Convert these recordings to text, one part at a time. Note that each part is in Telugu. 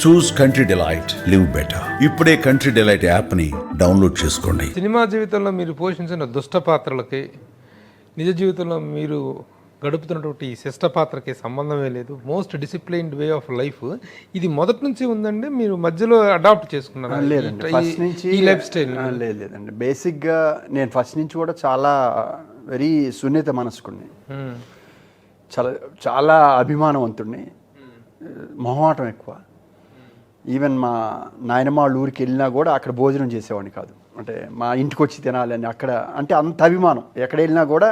చూస్ కంట్రీ డిలైట్, లివ్ బెటర్. ఇప్పుడే కంట్రీ డిలైట్ యాప్ని డౌన్లోడ్ చేసుకోండి. సినిమా జీవితంలో మీరు పోషించిన దుష్ట పాత్రలకి నిజ జీవితంలో మీరు గడుపుతున్నటువంటి ఈ శిష్ట పాత్రకి సంబంధమే లేదు. Most disciplined way of life ఇది మొదటి నుంచి ఉందండి, మీరు మధ్యలో అడాప్ట్ చేసుకున్నారు? లేదండి, ఫస్ట్ నుంచి ఈ లైఫ్ స్టైల్ లేదండి. బేసిక్గా నేను ఫస్ట్ నుంచి కూడా చాలా వెరీ సున్నిత మనస్కుడిని, చాలా చాలా అభిమానవంతుడిని, మొహమాటం ఎక్కువ. ఈవెన్ మా నాయనమ్మ వాళ్ళ ఊరికి వెళ్ళినా కూడా అక్కడ భోజనం చేసేవాడిని కాదు. అంటే మా ఇంటికి వచ్చి తినాలని అక్కడ, అంటే అంత అభిమానం. ఎక్కడ వెళ్ళినా కూడా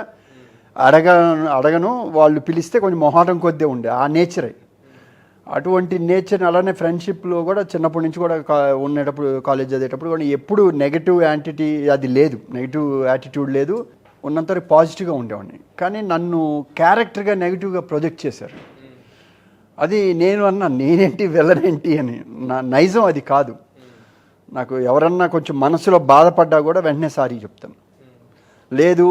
అడగను, వాళ్ళు పిలిస్తే కొంచెం మొహాటం కొద్దే ఉండే ఆ నేచరే. అటువంటి నేచర్ని అలానే ఫ్రెండ్షిప్లో కూడా చిన్నప్పటి నుంచి కూడా ఉండేటప్పుడు, కాలేజ్ చదివేటప్పుడు కూడా ఎప్పుడు నెగిటివ్ యాంటిటీ అది లేదు, నెగిటివ్ యాటిట్యూడ్ లేదు, ఉన్నంతవరకు పాజిటివ్గా ఉండేవాడిని. కానీ నన్ను క్యారెక్టర్గా నెగిటివ్గా ప్రొజెక్ట్ చేశారు. అది నేను అన్నా, నేనేంటి వెళ్ళనేంటి అని. నా నైజం అది కాదు. నాకు ఎవరన్నా కొంచెం మనసులో బాధపడ్డా కూడా వెంటనే సారీ చెప్తాను. లేదు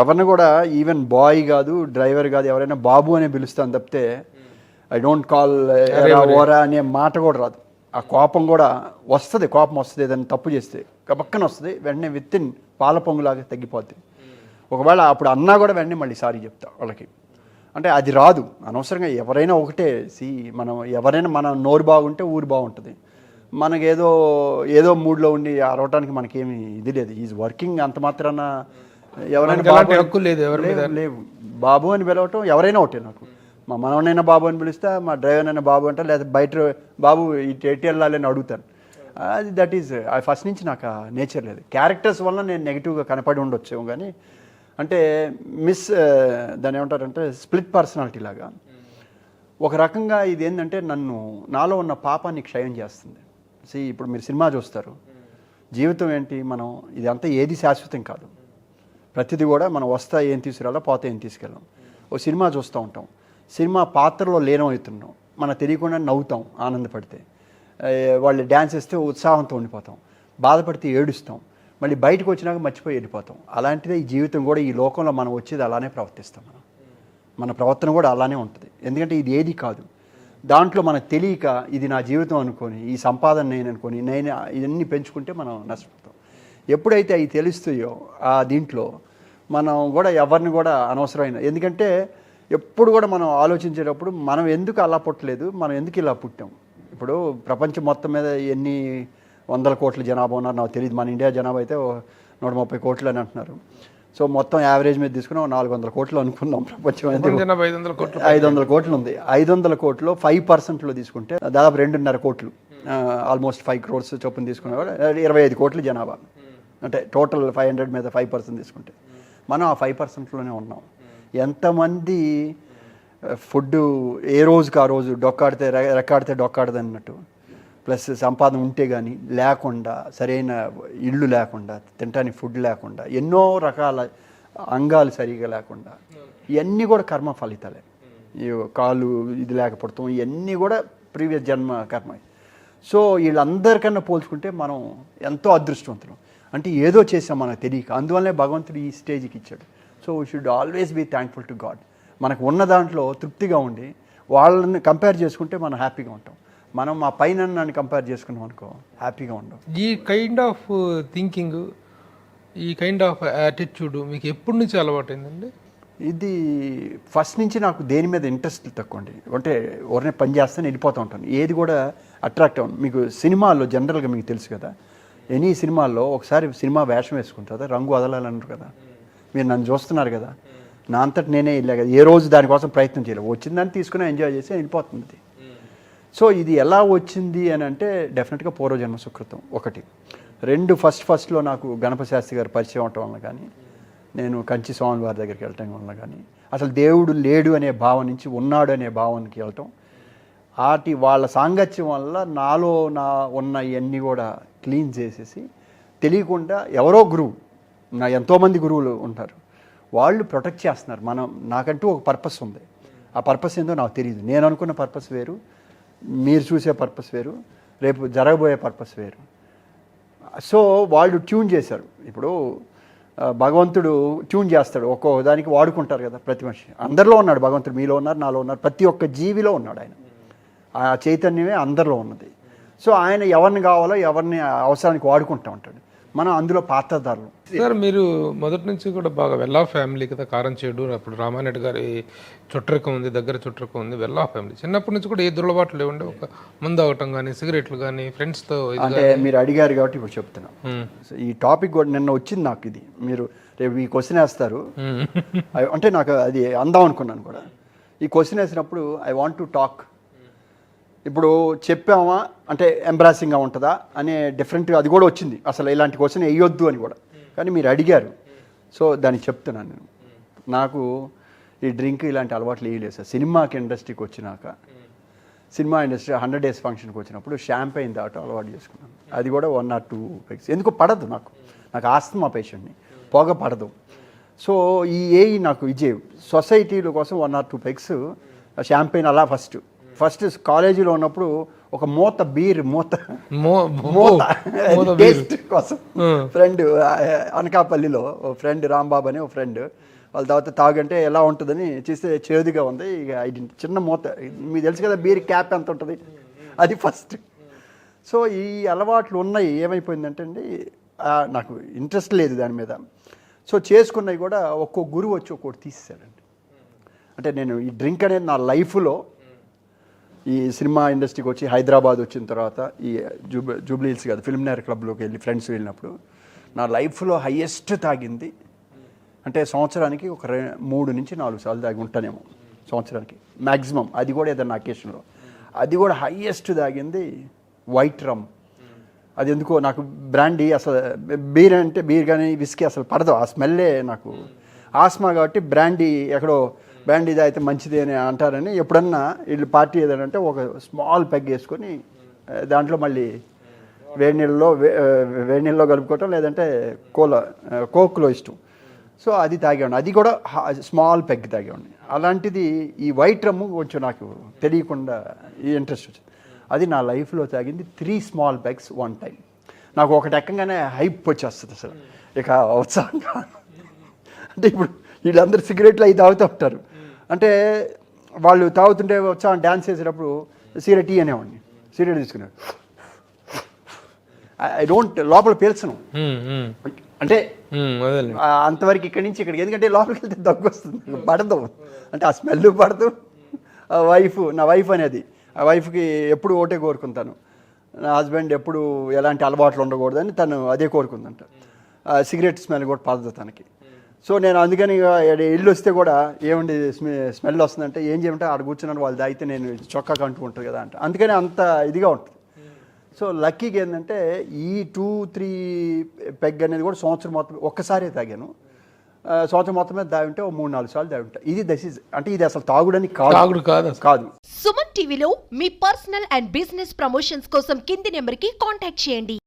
ఎవరిని కూడా ఈవెన్ బాయ్ కాదు, డ్రైవర్ కాదు, ఎవరైనా బాబు అనే పిలుస్తాను తప్పితే ఐ డోంట్ కాల్ ఓరా అనే మాట కూడా రాదు. ఆ కోపం కూడా వస్తుంది, కోపం వస్తుంది, ఏదైనా తప్పు చేస్తే పక్కన వస్తుంది, వెంటనే విత్తిన్ పాల పొంగులాగా తగ్గిపోద్ది. ఒకవేళ అప్పుడు అన్నా కూడా వెంటనే మళ్ళీ సారీ చెప్తా వాళ్ళకి. అంటే అది రాదు, అనవసరంగా. ఎవరైనా ఒకటే, మనం ఎవరైనా మన నోరు బాగుంటే ఊరు బాగుంటుంది. మనకేదో ఏదో మూడ్లో ఉండి అరవటానికి మనకేమి ఇది లేదు. ఈజ్ వర్కింగ్, అంత మాత్రాన ఎవరైనా లేవు బాబు అని పిలవటం ఎవరైనా ఒకటే. నాకు మా మనవనైనా బాబు అని పిలుస్తా, మా డ్రైవర్నైనా బాబు అంటా, లేదా బయట బాబు ఇటు ఎట్టి వెళ్ళాలని అడుగుతాను. అది దట్ ఈజ్ ఫస్ట్ నుంచి నాకు ఆ నేచర్ లేదు. క్యారెక్టర్స్ వల్ల నేను నెగిటివ్గా కనపడి ఉండొచ్చేమో, కానీ అంటే దాన్ని ఏమంటారంటే స్ప్లిట్ పర్సనాలిటీ లాగా. ఒక రకంగా ఇది ఏంటంటే నాలో ఉన్న పాపాన్ని క్షయం చేస్తుంది. ఇప్పుడు మీరు సినిమా చూస్తారు, జీవితం ఏంటి, మనం ఇదంతా ఏది శాశ్వతం కాదు. ప్రతిదీ కూడా మనం వస్తా ఏం తీసుకురాలో, పోతే ఏం తీసుకెళ్ళాం. ఓ సినిమా చూస్తూ ఉంటాం, సినిమా పాత్రలో లీనమవుతున్నాం, మనకు తెలియకుండా నవ్వుతాం ఆనందపడితే, వాళ్ళు డ్యాన్స్ వేస్తే ఉత్సాహంతో ఉండిపోతాం, బాధపడితే ఏడుస్తాం, మళ్ళీ బయటకు వచ్చినాక మర్చిపోయి వెళ్ళిపోతాం. అలాంటిదే ఈ జీవితం కూడా. ఈ లోకంలో మనం వచ్చేది అలానే ప్రవర్తిస్తాం. మన ప్రవర్తన కూడా అలానే ఉంటుంది. ఎందుకంటే ఇది ఏది కాదు. దాంట్లో మనకు తెలియక ఇది నా జీవితం అనుకొని, ఈ సంపాదన నేను అనుకొని, నేను ఇవన్నీ పెంచుకుంటే మనం నష్టపోతాం. ఎప్పుడైతే అవి తెలుస్తాయో ఆ దీంట్లో మనం కూడా ఎవరిని కూడా అనవసరమైన, ఎందుకంటే ఎప్పుడు కూడా మనం ఆలోచించేటప్పుడు మనం ఎందుకు అలా పుట్టలేదు, మనం ఎందుకు ఇలా పుట్టాం. ఇప్పుడు ప్రపంచం మొత్తం మీద ఎన్ని 100 కోట్ల జనాభా ఉన్నారు నాకు తెలియదు. మన ఇండియా జనాభా అయితే 130 కోట్లు అని అంటున్నారు. సో మొత్తం యావరేజ్ మీద తీసుకుని 400 కోట్లు అనుకున్నాం. ప్రపంచం అయితే 500 కోట్లు ఉంది. 500 కోట్లు 5%లో తీసుకుంటే దాదాపు 2.5 కోట్లు, ఆల్మోస్ట్ 5 crores చొప్పున తీసుకున్నా కూడా 25 కోట్ల జనాభా. అంటే టోటల్ 500 మీద 5% తీసుకుంటే మనం ఆ 5%లోనే ఉన్నాం. ఎంతమంది ఫుడ్ ఏ రోజుకి ఆ రోజు రెక్కాడితే డొక్కాడదు అన్నట్టు, ప్లస్ సంపాదన ఉంటే కానీ లేకుండా, సరైన ఇళ్ళు లేకుండా, తినడానికి ఫుడ్ లేకుండా, ఎన్నో రకాల అంగాలు సరిగా లేకుండా, ఇవన్నీ కూడా కర్మ ఫలితాలే. ఈ కాళ్ళు ఇది లేకపోవడం ఇవన్నీ కూడా ప్రీవియస్ జన్మ కర్మ. సో వీళ్ళందరికన్నా పోల్చుకుంటే మనం ఎంతో అదృష్టవంతులం. అంటే ఏదో చేసాం మనకు తెలియక, అందువల్లే భగవంతుడు ఈ స్టేజ్కి ఇచ్చాడు. So we should always be thankful to God. మనకు ఉన్న దాంట్లో తృప్తిగా ఉండి వాళ్ళని కంపేర్ చేసుకుంటే మనం హ్యాపీగా ఉంటాం. మనం మా పైన నన్ను కంపేర్ చేసుకున్నాం అనుకో, హ్యాపీగా ఉండవు. ఈ కైండ్ ఆఫ్ థింకింగ్, ఈ కైండ్ ఆఫ్ యాటిట్యూడ్ మీకు ఎప్పటి నుంచి అలవాటైందండి? ఇది ఫస్ట్ నుంచి నాకు దేని మీద ఇంట్రెస్ట్ తక్కువ అండి. అంటే ఎవరిని పని చేస్తాను వెళ్ళిపోతూ ఉంటాను, ఏది కూడా అట్రాక్ట్ అవ్వను. మీకు సినిమాల్లో జనరల్గా మీకు తెలుసు కదా, ఎనీ సినిమాల్లో ఒకసారి సినిమా వేషం వేసుకుంటుంది, రంగు వదలాలన్నారు కదా. మీరు నన్ను చూస్తున్నారు కదా, నా అంతటి నేనే వెళ్ళా కదా, ఏ రోజు దానికోసం ప్రయత్నం చేయలేదు. వచ్చిందని తీసుకుని ఎంజాయ్ చేసి వెళ్ళిపోతుంది. సో ఇది ఎలా వచ్చింది అని అంటే డెఫినెట్గా పూర్వజన్మ సుకృతం ఒకటి. 2 ఫస్ట్లో నాకు గణపతి శాస్త్రి గారు పరిచయం అవటం వల్ల కానీ, నేను కంచి స్వామి వారి దగ్గరికి వెళ్ళటం వల్ల కానీ, అసలు దేవుడు లేడు అనే భావం నుంచి ఉన్నాడు అనే భావానికి వెళ్ళటం, వాళ్ళ సాంగత్యం వల్ల నాలో ఉన్న ఇవన్నీ కూడా క్లీన్ చేసేసి, తెలియకుండా ఎవరో గురువు, ఎంతోమంది గురువులు ఉంటారు, వాళ్ళు ప్రొటెక్ట్ చేస్తున్నారు. నాకంటూ ఒక పర్పస్ ఉంది. ఆ పర్పస్ ఏందో నాకు తెలియదు. నేను అనుకున్న పర్పస్ వేరు, మీరు చూసే పర్పస్ వేరు, రేపు జరగబోయే పర్పస్ వేరు. సో వాళ్ళు ట్యూన్ చేశారు. ఇప్పుడు భగవంతుడు ట్యూన్ చేస్తాడు, ఒక్కో దానికి వాడుకుంటారు కదా ప్రతి మనిషి. అందరిలో ఉన్నాడు భగవంతుడు, మీలో ఉన్నారు, నాలో ఉన్నారు, ప్రతి ఒక్క జీవిలో ఉన్నాడు ఆయన. ఆ చైతన్యమే అందరిలో ఉన్నది. సో ఆయన ఎవరిని కావాలో ఎవరిని అవసరానికి వాడుకుంటూ ఉంటాడు. మనం అందులో పాత్రధారులు. సార్ మీరు మొదటి నుంచి కూడా బాగా వెల్లా ఫ్యామిలీ కదా, కారంచేడు, అప్పుడు రామారెడ్డి గారి చుట్టరికం ఉంది, దగ్గర చుట్టరికం ఉంది, వెల్లా ఫ్యామిలీ. చిన్నప్పటి నుంచి కూడా ఏ దుర్లబాట్లు లేవండి, ఒక మందు అవటం కానీ, సిగరెట్లు కానీ, ఫ్రెండ్స్తో అంటే మీరు అడిగారు కాబట్టి ఇప్పుడు చెప్తున్నా. సో ఈ టాపిక్ కూడా నిన్న వచ్చింది నాకు. ఇది మీరు రేపు ఈ క్వశ్చన్ వేస్తారు అంటే నాకు అది అందాం అనుకున్నాను కూడా. ఈ క్వశ్చన్ వేసినప్పుడు ఐ వాంట్ టు టాక్. ఇప్పుడు చెప్పామా అంటే ఎంబ్రాసింగ్గా ఉంటుందా అనే డిఫరెంట్గా అది కూడా వచ్చింది. అసలు ఇలాంటి క్వశ్చన్ వేయొద్దు అని కూడా, కానీ మీరు అడిగారు. సో దానికి చెప్తున్నాను నేను. నాకు ఈ డ్రింక్ ఇలాంటి అలవాట్లు వేయలేదు సార్. సినిమాకి ఇండస్ట్రీకి వచ్చినాక, సినిమా ఇండస్ట్రీ 100 days ఫంక్షన్కి వచ్చినప్పుడు షాంపైన్ దాటం అలవాటు చేసుకున్నాను. అది కూడా 1 or 2 పెగ్స్. ఎందుకు పడదు నాకు ఆస్తమా పేషెంట్ని, పొగ పడదు. సో నాకు ఇది సొసైటీల కోసం 1 or 2 పెగ్స్ షాంపైన్ అలా ఫస్ట్ కాలేజీలో ఉన్నప్పుడు ఒక బీర్ మూత టేస్ట్ కోసం ఫ్రెండ్ అనకాపల్లిలో ఫ్రెండ్ రాంబాబు అనే ఒక ఫ్రెండ్ వాళ్ళ తర్వాత తాగంటే ఎలా ఉంటుందని చేస్తే చేదుగా ఉంది. ఇక చిన్న మూత, మీకు తెలుసు కదా బీర్ క్యాప్ ఎంత ఉంటుంది, అది ఫస్ట్. సో ఈ అలవాట్లు ఉన్నాయి. ఏమైపోయిందంటే అండి నాకు ఇంట్రెస్ట్ లేదు దాని మీద. సో చేసుకున్నవి కూడా ఒక్కో గురువు వచ్చి ఒక్కోటి తీసేశాడండి. అంటే నేను ఈ డ్రింక్ అనేది నా లైఫ్లో ఈ సినిమా ఇండస్ట్రీకి వచ్చి హైదరాబాద్ వచ్చిన తర్వాత ఈ జూబ్లీ హిల్స్ కాదు ఫిల్మ్నగర్ క్లబ్లోకి వెళ్ళి ఫ్రెండ్స్ వెళ్ళినప్పుడు నా లైఫ్లో హయ్యెస్ట్ తాగింది అంటే సంవత్సరానికి ఒక 3 నుంచి 4 సార్లు తాగి ఉంటానేమో సంవత్సరానికి మ్యాక్సిమం. అది కూడా ఏదైనా అకేషన్లో. అది కూడా హయ్యెస్ట్ తాగింది వైట్ రమ్. అది ఎందుకో నాకు బ్రాండీ అసలు బీర్ కానీ విస్కీ అసలు పడదు. ఆ స్మెల్లే నాకు ఆస్మా కాబట్టి బ్రాండీ ఎక్కడో బ్రాండీ తాగితే మంచిది అని అంటారని ఎప్పుడన్నా వీళ్ళు పార్టీ ఏదంటే ఒక స్మాల్ పెగ్ వేసుకొని దాంట్లో మళ్ళీ వేడి నీళ్ళలో కలుపుకోవటం, లేదంటే కోక్లో ఇష్టం. సో అది తాగేవాడిని. అది కూడా స్మాల్ పెగ్ తాగేవాడిని. అలాంటిది ఈ వైట్ రమ్ము కొంచెం నాకు తెలియకుండా ఈ ఇంట్రెస్ట్ వచ్చింది. అది నా లైఫ్లో తాగింది 3 small pegs 1 time. నాకు ఒకటి ఎక్కగానే హైప్ వచ్చేస్తుంది అసలు, ఇక ఉత్సాహంగా. అంటే ఇప్పుడు వీళ్ళందరూ సిగరెట్లు అవి తాగుతూ ఉంటారు. అంటే వాళ్ళు తాగుతుంటే ఉత్సాహం డ్యాన్స్ చేసేటప్పుడు సిగరెట్ అనేవాడిని. సిగరెట్ తీసుకున్నాడు ఐ డోంట్ లోపల పీల్చను. అంటే అంతవరకు ఇక్కడి నుంచి ఇక్కడికి, ఎందుకంటే లోపలికి వెళ్తే దగ్గు వస్తుంది, పడదు. అంటే ఆ స్మెల్ పడదు. నా వైఫ్ అనేది ఆ వైఫ్కి ఎప్పుడు ఒకటే కోరుకుంటాను, నా హస్బెండ్ ఎప్పుడు ఎలాంటి అలవాట్లు ఉండకూడదని తను అదే కోరుకుందంట. సిగరెట్ స్మెల్ కూడా పడదు తనకి. సో నేను అందుకని ఇల్లు వస్తే కూడా ఏమండి స్మెల్ వస్తుందంటే ఏం చేయమంటే ఆడ కూర్చున్నాను, వాళ్ళు తాగితే నేను చొక్కా కంటూ ఉంటుంది కదా అంట. అందుకని అంత ఇదిగా ఉంటుంది. సో లక్కీగా ఏంటంటే ఈ 2-3 పెగ్ అనేది కూడా సంవత్సరం మొత్తం ఒక్కసారే తాగాను. సంవత్సరం మొత్తం మీద తాగి ఉంటే 3-4 సార్లు తాగి ఉంటా. ఇది అసలు తాగుడని కాదు. సుమన్ టీవీలో మీ పర్సనల్ అండ్ బిజినెస్ ప్రమోషన్స్ కోసం కింది నెంబర్కి కాంటాక్ట్ చేయండి.